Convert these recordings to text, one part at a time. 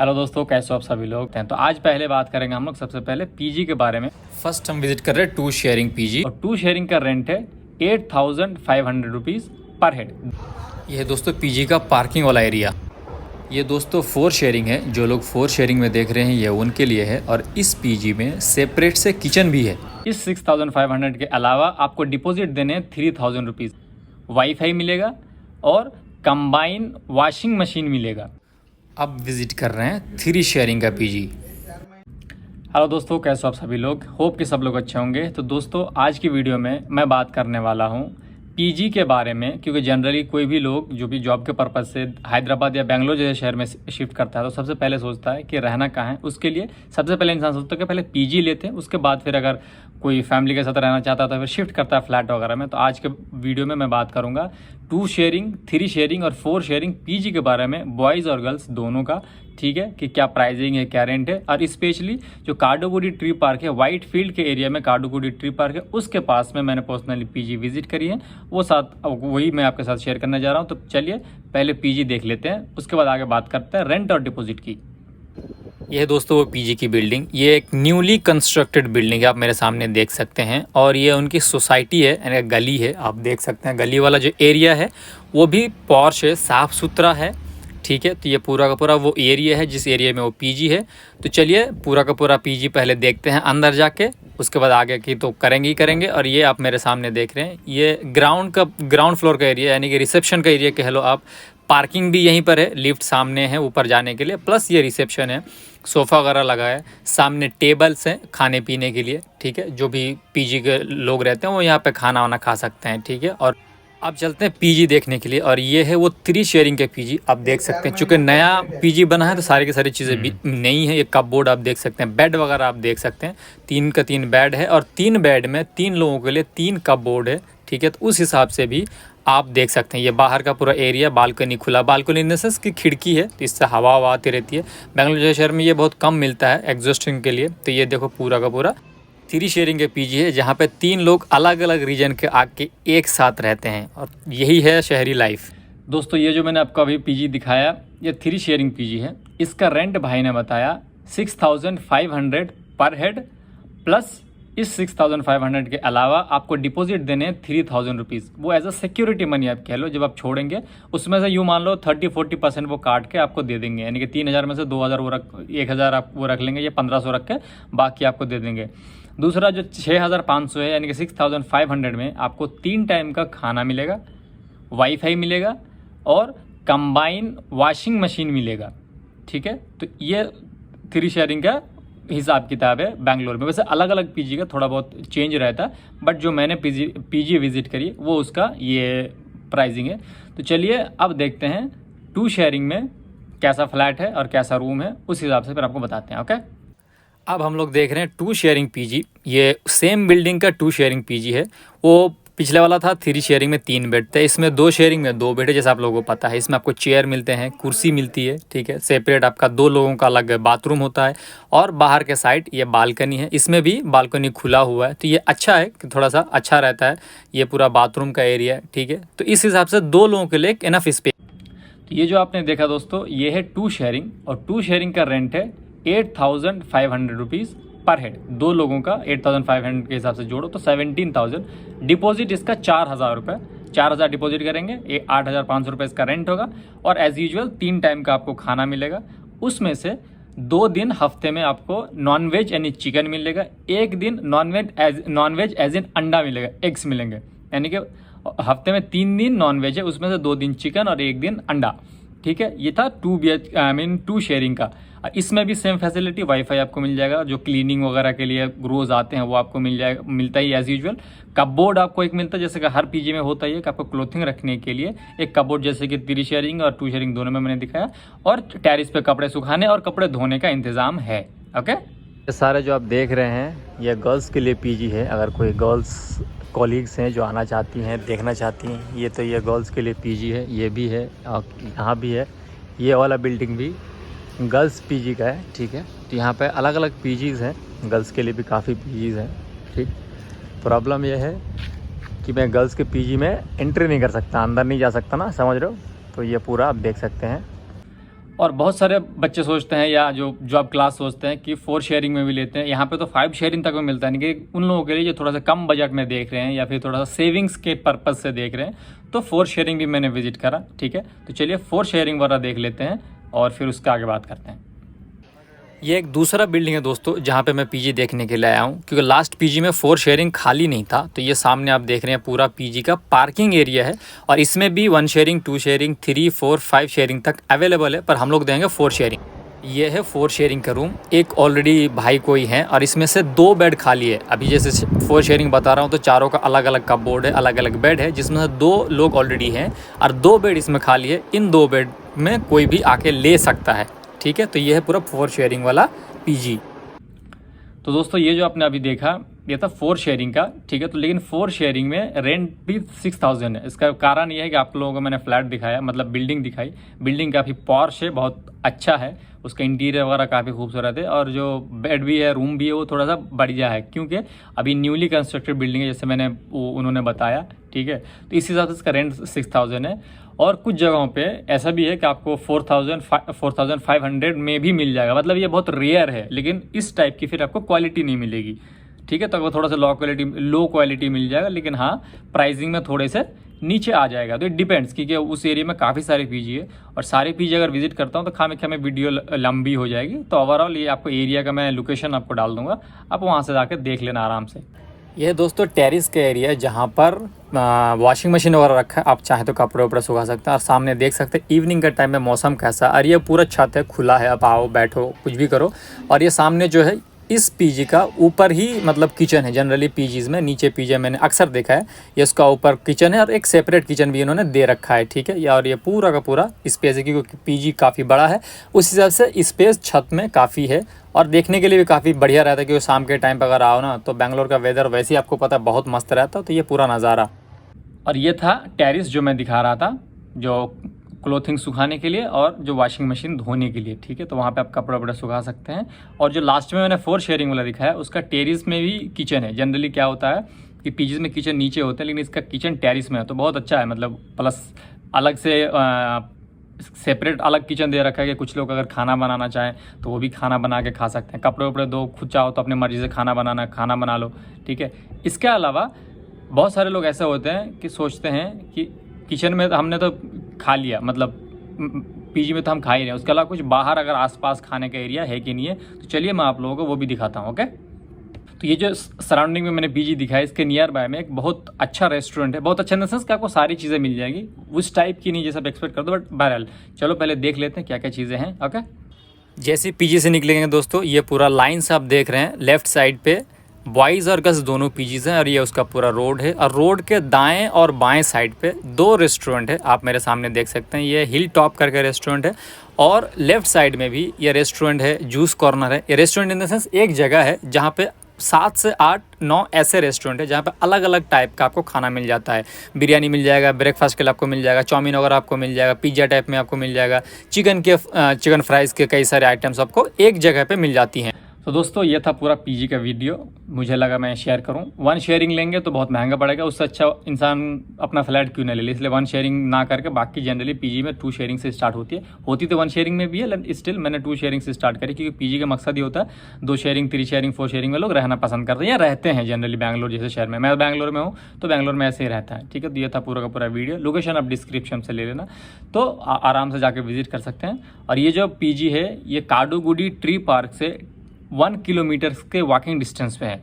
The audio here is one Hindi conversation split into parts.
हेलो दोस्तों, कैसे हो आप सभी लोग हैं। तो आज पहले बात करेंगे हम लोग सबसे पहले पीजी के बारे में। फर्स्ट हम विजिट कर रहे हैं टू शेयरिंग पीजी और टू शेयरिंग का रेंट है 8500 रुपीज़ पर हेड। ये है दोस्तों पीजी का पार्किंग वाला एरिया। ये दोस्तों 4 शेयरिंग है। जो लोग 4 शेयरिंग में देख रहे हैं ये उनके लिए है। और इस पीजी में सेपरेट से किचन भी है। इस 6500 के अलावा आपको डिपॉजिट देने हैं 3000 रुपीज़। वाईफाई मिलेगा और कंबाइन वॉशिंग मशीन मिलेगा। अब विजिट कर रहे हैं 3 शेयरिंग का पीजी। हेलो दोस्तों, कैसे हो आप सभी लोग। होप कि सब लोग अच्छे होंगे। तो दोस्तों आज की वीडियो में मैं बात करने वाला हूँ पीजी के बारे में, क्योंकि जनरली कोई भी लोग जो भी जॉब के पर्पज़ से हैदराबाद या बेंगलोर जैसे शहर में शिफ्ट करता है तो सबसे पहले सोचता है कि रहना कहाँ है। उसके लिए सबसे पहले इंसान सोचता है कि पहले पीजी लेते हैं, उसके बाद फिर अगर कोई फैमिली के साथ रहना चाहता है तो फिर शिफ्ट करता है फ्लैट वगैरह में। तो आज के वीडियो में मैं बात करूँगा 2 शेयरिंग, 3 शेयरिंग और 4 शेयरिंग पीजी के बारे में, बॉयज़ और गर्ल्स दोनों का। ठीक है कि क्या प्राइसिंग है, क्या रेंट है। और स्पेशली जो काडोगुडी ट्री पार्क है, वाइट फील्ड के एरिया में काडोगुडी ट्री पार्क है, उसके पास में मैंने पर्सनली पीजी विजिट करी है। वही मैं आपके साथ शेयर करने जा रहा हूँ। तो चलिए पहले पीजी देख लेते हैं, उसके बाद आगे बात करते हैं रेंट और डिपॉजिट की। यह दोस्तों वो पीजी की बिल्डिंग, ये एक न्यूली कंस्ट्रक्टेड बिल्डिंग है, आप मेरे सामने देख सकते हैं। और ये उनकी सोसाइटी है, यानी गली है। आप देख सकते हैं गली वाला जो एरिया है वो भी पॉश है, साफ़ सुथरा है। ठीक है, तो ये पूरा का पूरा वो एरिया है जिस एरिया में वो पीजी है। तो चलिए पूरा का पूरा पीजी पहले देखते हैं अंदर जाके, उसके बाद आगे की तो करेंगे ही करेंगे। और ये आप मेरे सामने देख रहे हैं ये ग्राउंड फ्लोर का एरिया, यानी कि रिसेप्शन का एरिया कह लो आप। पार्किंग भी यहीं पर है, लिफ्ट सामने है ऊपर जाने के लिए, प्लस ये रिसेप्शन है, सोफ़ा वगैरह लगा है, सामने टेबल्स हैं खाने पीने के लिए। ठीक है, जो भी पीजी के लोग रहते हैं वो यहाँ पे खाना वाना खा सकते हैं। ठीक है, और अब चलते हैं पीजी देखने के लिए। और ये है वो 3 शेयरिंग के पीजी। आप देख सकते हैं चूँकि नया पीजी बना है तो सारी की सारी चीज़ें भी नई है। ये कपबोर्ड आप देख सकते हैं, बेड वगैरह आप देख सकते हैं। 3 का 3 बेड है और 3 बेड में 3 लोगों के लिए 3 कपबोर्ड है। ठीक है, तो उस हिसाब से भी आप देख सकते हैं। ये बाहर का पूरा एरिया, बालकनी खुला, बालकनी इन द सेंस की खिड़की है, तो इससे हवा आती रहती है। बेंगलोर जैसे शहर में ये बहुत कम मिलता है एग्जॉस्टिंग के लिए। तो ये देखो पूरा का पूरा 3 शेयरिंग के पीजी है, जहाँ पे 3 लोग अलग अलग रीजन के आके एक साथ रहते हैं। और यही है शहरी लाइफ। दोस्तों ये जो मैंने आपको अभी पीजी दिखाया ये 3 शेयरिंग पीजी है। इसका रेंट भाई ने बताया 6500 पर हेड, प्लस इस 6500 के अलावा आपको डिपॉजिट देने हैं 3000 रुपीज़। वो एज अ सिक्योरिटी मनी आप कह लो, जब आप छोड़ेंगे उसमें से यूँ मान लो 30-40% वो काट के आपको दे देंगे। यानी कि 3000 में से 2000 वो 1000 आप वो रख लेंगे, या 1500 रख के बाकी आपको दे देंगे। दूसरा जो 6500 है, यानी कि 6500 में आपको 3 टाइम का खाना मिलेगा, वाईफाई मिलेगा और कंबाइन वॉशिंग मशीन मिलेगा। ठीक है, तो ये 3 शेयरिंग का हिसाब किताब है बेंगलोर में। वैसे अलग अलग पीजी का थोड़ा बहुत चेंज रहता है, बट जो मैंने पीजी विजिट करी वो उसका ये प्राइसिंग है। तो चलिए अब देखते हैं 2 शेयरिंग में कैसा फ्लैट है और कैसा रूम है, उस हिसाब से फिर आपको बताते हैं। ओके, अब हम लोग देख रहे हैं 2 शेयरिंग पीजी। ये सेम बिल्डिंग का 2 शेयरिंग पीजी है। वो पिछले वाला था 3 शेयरिंग में 3 बेड थे, इसमें 2 शेयरिंग में 2 बेड है, जैसा आप लोगों को पता है। इसमें आपको चेयर मिलते हैं, कुर्सी मिलती है। ठीक है, सेपरेट आपका 2 लोगों का अलग बाथरूम होता है। और बाहर के साइड ये बालकनी है, इसमें भी बालकनी खुला हुआ है। तो ये अच्छा है कि थोड़ा सा अच्छा रहता है, ये पूरा बाथरूम का एरिया है। ठीक है, तो इस हिसाब से 2 लोगों के लिए इनफ स्पेस। तो ये जो आपने देखा दोस्तों ये है 2 शेयरिंग, और 2 शेयरिंग का रेंट है 8500 रुपीज़ पर हेड। 2 लोगों का 8500 के हिसाब से जोड़ो तो 17000। डिपॉजिट इसका 4000 रुपये, 4000 डिपॉजिट करेंगे, ये 8500 रुपये इसका रेंट होगा। और एज़ यूजुअल 3 टाइम का आपको खाना मिलेगा। उसमें से 2 दिन हफ्ते में आपको नॉनवेज यानी चिकन मिलेगा, 1 दिन नॉनवेज एज इन अंडा मिलेगा, एग्स मिलेंगे। यानी कि हफ्ते में 3 दिन नॉनवेज है, उसमें से 2 दिन चिकन और 1 दिन अंडा। ठीक है, ये था 2 शेयरिंग का। इसमें भी सेम फैसिलिटी, वाईफाई आपको मिल जाएगा, जो क्लीनिंग वगैरह के लिए रोज़ आते हैं वो आपको मिलता ही एज़ यूजुअल। कपबोर्ड आपको एक मिलता है, जैसे कि हर पीजी में होता ही है कि आपको क्लोथिंग रखने के लिए एक कपबोर्ड, जैसे कि 3 शेयरिंग और 2 शेयरिंग दोनों में मैंने दिखाया। और टेरिस पे कपड़े सुखाने और कपड़े धोने का इंतज़ाम है। ओके, ये सारे जो आप देख रहे हैं ये गर्ल्स के लिए पीजी है। अगर कोई गर्ल्स कॉलीग्स हैं जो आना चाहती हैं, देखना चाहती हैं, ये तो ये गर्ल्स के लिए पीजी है। ये भी है और यहाँ भी है, ये वाला बिल्डिंग भी गर्ल्स पीजी का है। ठीक है, तो यहाँ पे अलग अलग पीजीज़ हैं, गर्ल्स के लिए भी काफ़ी पीजीज़ हैं। ठीक, प्रॉब्लम यह है कि मैं गर्ल्स के पीजी में एंट्री नहीं कर सकता, अंदर नहीं जा सकता ना, समझ रहे हो। तो ये पूरा आप देख सकते हैं। और बहुत सारे बच्चे सोचते हैं या जो जॉब क्लास सोचते हैं कि 4 शेयरिंग में भी लेते हैं, यहाँ पे तो 5 शेयरिंग तक में मिलता है। नहीं कि उन लोगों के लिए जो थोड़ा सा कम बजट में देख रहे हैं या फिर थोड़ा सा सेविंग्स के पर्पज़ से देख रहे हैं, तो 4 शेयरिंग भी मैंने विजिट करा। ठीक है, तो चलिए 4 शेयरिंग वाला देख लेते हैं और फिर उसका आगे बात करते हैं। ये एक दूसरा बिल्डिंग है दोस्तों जहाँ पे मैं पीजी देखने के लिए आया हूँ, क्योंकि लास्ट पीजी में 4 शेयरिंग खाली नहीं था। तो ये सामने आप देख रहे हैं पूरा पीजी का पार्किंग एरिया है और इसमें भी 1 शेयरिंग, 2 शेयरिंग, 3, 4, 5 शेयरिंग तक अवेलेबल है, पर हम लोग देंगे 4 शेयरिंग। ये है 4 शेयरिंग का रूम। एक ऑलरेडी भाई कोई है और इसमें से 2 बेड खाली है। अभी जैसे 4 शेयरिंग बता रहा हूँ तो चारों का अलग अलग कपबोर्ड है, अलग अलग बेड है, जिसमें से 2 लोग ऑलरेडी हैं और 2 बेड इसमें खाली है। इन 2 बेड में कोई भी आके ले सकता है। ठीक है, तो ये है पूरा 4 शेयरिंग वाला पीजी। तो दोस्तों ये जो आपने अभी देखा ये था 4 शेयरिंग का। ठीक है, तो लेकिन 4 शेयरिंग में रेंट भी 6000 है। इसका कारण ये है कि आप लोगों को मैंने फ्लैट दिखाया, मतलब बिल्डिंग दिखाई। बिल्डिंग काफ़ी पॉश है, बहुत अच्छा है, उसका इंटीरियर वगैरह काफ़ी खूबसूरत है और जो बेड भी है, रूम भी है, वो थोड़ा सा बढ़िया है क्योंकि अभी न्यूली कंस्ट्रक्टेड बिल्डिंग है, जैसे मैंने उन्होंने बताया। ठीक है, तो इस हिसाब से इसका रेंट 6000 है। और कुछ जगहों पे ऐसा भी है कि आपको 4500 में भी मिल जाएगा। मतलब ये बहुत रेयर है, लेकिन इस टाइप की फिर आपको क्वालिटी नहीं मिलेगी। ठीक है, तो वो थोड़ा सा लो क्वालिटी मिल जाएगा, लेकिन हाँ प्राइसिंग में थोड़े से नीचे आ जाएगा। तो इट डिपेंड्स, क्योंकि उस एरिया में काफ़ी सारे पीजी है और सारे पीजी अगर विजिट करता हूँ तो खामे में वीडियो लंबी हो जाएगी। तो ओवरऑल ये आपको एरिया का मैं लोकेशन आपको डाल दूंगा, आप वहाँ से जाकर देख लेना आराम से। ये दोस्तों टेरिस का एरिया है जहाँ पर वॉशिंग मशीन वगैरह रखा है, आप चाहे तो कपड़े वपड़े सुखा सकते हैं। और सामने देख सकते हैं इवनिंग के टाइम में मौसम कैसा है और ये पूरा छत है, खुला है, आप आओ बैठो कुछ भी करो। और ये सामने जो है इस पीजी का ऊपर ही मतलब किचन है। जनरली पीजीज में नीचे पीजी मैंने अक्सर देखा है, ये उसका ऊपर किचन है और एक सेपरेट किचन भी इन्होंने दे रखा है। ठीक है, और ये पूरा का पूरा स्पेस है क्योंकि पीजी काफ़ी बड़ा है, उस हिसाब से स्पेस छत में काफ़ी है और देखने के लिए भी काफ़ी बढ़िया रहता है। क्योंकि शाम के टाइम पर अगर आओ ना तो बेंगलोर का वेदर वैसे ही आपको पता है बहुत मस्त रहता है। तो ये पूरा नज़ारा। और ये था टेरिस जो मैं दिखा रहा था, जो क्लोथिंग सुखाने के लिए और जो वॉशिंग मशीन धोने के लिए। ठीक है, तो वहाँ पे आप कपड़े वपड़े सुखा सकते हैं। और जो लास्ट में मैंने 4 शेयरिंग वाला दिखाया उसका टेरिस में भी किचन है। जनरली क्या होता है कि पीजीज में किचन नीचे होते हैं, लेकिन इसका किचन टेरिस में है, तो बहुत अच्छा है। मतलब प्लस अलग से सेपरेट अलग किचन दे रखा है कि कुछ लोग अगर खाना बनाना चाहें तो वो भी खाना बना के खा सकते हैं। कपड़े वपड़े दो, खुद चाहो तो अपनी मर्जी से खाना बना लो। ठीक है, इसके अलावा बहुत सारे लोग ऐसे होते हैं कि सोचते हैं कि किचन में हमने तो खा लिया, मतलब पीजी में तो हम खा ही रहे हैं, उसके अलावा कुछ बाहर अगर आसपास खाने का एरिया है कि नहीं है। तो चलिए मैं आप लोगों को वो भी दिखाता हूँ। ओके, तो ये जो सराउंडिंग में मैंने पीजी दिखाया, इसके नियर बाय में एक बहुत अच्छा रेस्टोरेंट है। बहुत अच्छा इन द सेंस कि आपको सारी चीज़ें मिल जाएगी, उस टाइप की नहीं जैसे आप एक्सपेक्ट करते हो, बट बहरहाल चलो पहले देख लेते हैं क्या क्या चीज़ें हैं। ओके, जैसे पीजी से निकलेंगे दोस्तों, ये पूरा लाइन से आप देख रहे हैं, लेफ्ट साइड पे बॉयज़ और गर्ल्स दोनों पीजीज हैं और ये उसका पूरा रोड है। और रोड के दाएं और बाएं साइड पे 2 रेस्टोरेंट है, आप मेरे सामने देख सकते हैं। ये हिल टॉप करके रेस्टोरेंट है और लेफ्ट साइड में भी ये रेस्टोरेंट है, जूस कॉर्नर है। ये रेस्टोरेंट इन द सेंस एक जगह है जहाँ पे 7 से 8, 9 ऐसे रेस्टोरेंट है जहाँ पे अलग अलग टाइप का आपको खाना मिल जाता है। बिरयानी मिल जाएगा, ब्रेकफास्ट के लिए आपको मिल जाएगा, चाउमीन वगैरह आपको मिल जाएगा, पिज्ज़ा टाइप में आपको मिल जाएगा, चिकन फ्राइज़ के कई सारे आइटम्स आपको एक जगह पे मिल जाती हैं। तो दोस्तों ये था पूरा पीजी का वीडियो, मुझे लगा मैं शेयर करूं। 1 शेयरिंग लेंगे तो बहुत महंगा पड़ेगा, उससे अच्छा इंसान अपना फ्लैट क्यों ना ले ले। इसलिए 1 शेयरिंग ना करके बाकी जनरली पीजी में 2 शेयरिंग से स्टार्ट होती तो 1 शेयरिंग में भी है, लेकिन स्टिल मैंने 2 शेयरिंग से स्टार्ट करी क्योंकि पीजी का मकसद ही होता है 2 शेयरिंग, 3 शेयरिंग, 4 शेयरिंग में लोग रहना पसंद करते हैं या रहते हैं जनरली बेंगलोर जैसे शहर में। मैं बेंगलोर में हूँ तो बेंगलोर में ऐसे ही रहता है। ठीक है, तो ये था पूरा का पूरा वीडियो। लोकेशन आप डिस्क्रिप्शन से ले लेना तो आराम से जाके विजिट कर सकते हैं। और ये जो पीजी है ये काडुगुडी ट्री पार्क से 1 किलोमीटर के वॉकिंग डिस्टेंस पे है।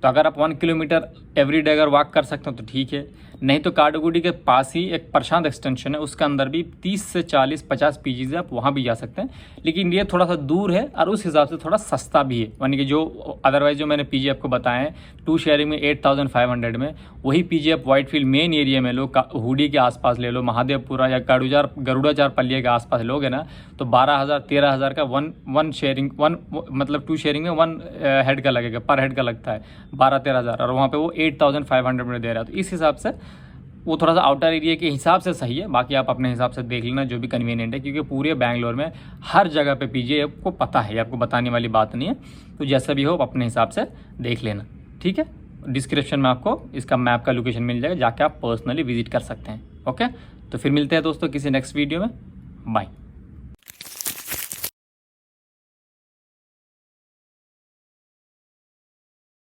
तो अगर आप 1 किलोमीटर एवरी डे अगर वॉक कर सकते हो तो ठीक है, नहीं तो काडुगुडी के पास ही एक प्रशांत एक्सटेंशन है, उसके अंदर भी 30 से 40, 50 पीजीज है, आप वहाँ भी जा सकते हैं। लेकिन ये थोड़ा सा दूर है और उस हिसाब से थोड़ा सस्ता भी है, यानी कि जो अदरवाइज जो मैंने पीजी आपको बताए हैं 2 शेयरिंग में 8500 में, वही पीजी आप व्हाइटफील्ड मेन एरिया में लो, हुडी के आसपास ले लो, महादेवपुरा या गरुड़ाचार पल्लिया के आसपास लोगे ना तो 12,000 13,000 का वन शेयरिंग, मतलब 2 शेयरिंग में 1 हेड का लगेगा, पर हेड का लगता है 12-13,000, और वहाँ पे वो 8500 में दे रहा है। तो इस हिसाब से वो थोड़ा सा आउटर एरिया के हिसाब से सही है, बाकी आप अपने हिसाब से देख लेना जो भी कन्वीनियंट है, क्योंकि पूरे बैंगलोर में हर जगह पे पीजी आपको पता है, आपको बताने वाली बात नहीं है। तो जैसा भी हो आप अपने हिसाब से देख लेना, ठीक है। डिस्क्रिप्शन में आपको इसका मैप का लोकेशन मिल जाएगा, जाके आप पर्सनली विजिट कर सकते हैं। ओके, तो फिर मिलते हैं दोस्तों किसी नेक्स्ट वीडियो में। बाय।